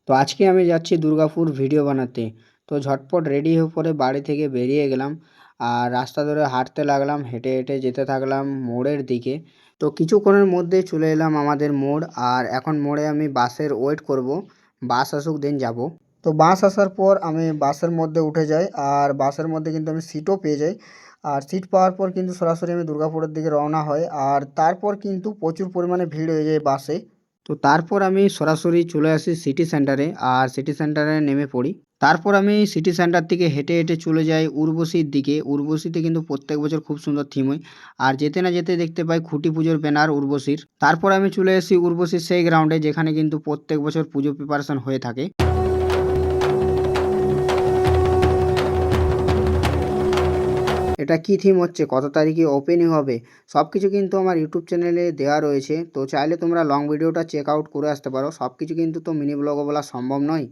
তো আজকে আমি যাচ্ছি দুর্গাপুর ভিডিও বানাতে। তো ঝটপট রেডি হয়ে পরে বাড়ি থেকে বেরিয়ে গেলাম। আর রাস্তা ধরে হাঁটতে লাগলাম, হেঁটে হেঁটে যেতে থাকলাম মোড়ের দিকে। তো কিছুক্ষণের মধ্যে চলে এলাম আমাদের মোড়। আর এখন মোড়ে আমি বাসের ওয়েট করব, বাস আসুক দেন যাব। তো বাস আসার পর আমি বাসের মধ্যে উঠে যাই, আর বাসের মধ্যে কিন্তু আমি সিটও পেয়ে যাই। আর সিট পাওয়ার পর কিন্তু সরাসরি আমি দুর্গাপুরের দিকে রওনা হই। আর তারপর কিন্তু প্রচুর পরিমাণে ভিড় হয়ে যায় বাসে। তো তারপর আমি সরাসরি চলে আসি সিটি সেন্টারে, আর সিটি সেন্টারে নেমে পড়ি। তারপর আমি সিটি সেন্টার থেকে হেঁটে হেঁটে চলে যাই উর্বশীর দিকে। উর্বশীতে কিন্তু প্রত্যেক বছর খুব সুন্দর থিম হয়। আর যেতে না যেতে দেখতে পাই খুঁটি পুজোর ব্যানার উর্বশীর। তারপর আমি চলে আসি উর্বশীর সেই গ্রাউন্ডে যেখানে কিন্তু প্রত্যেক বছর পুজো প্রিপারেশন হয়ে থাকে। এটা কী থিম হচ্ছে, কত তারিখে ওপেনিং হবে, সব কিছু কিন্তু আমার ইউটিউব চ্যানেলে দেওয়া রয়েছে। তো চাইলে তোমরা লং ভিডিওটা চেক আউট করে আসতে পারো। সব কিছু কিন্তু তো মিনি ব্লগে বলা সম্ভব নয়।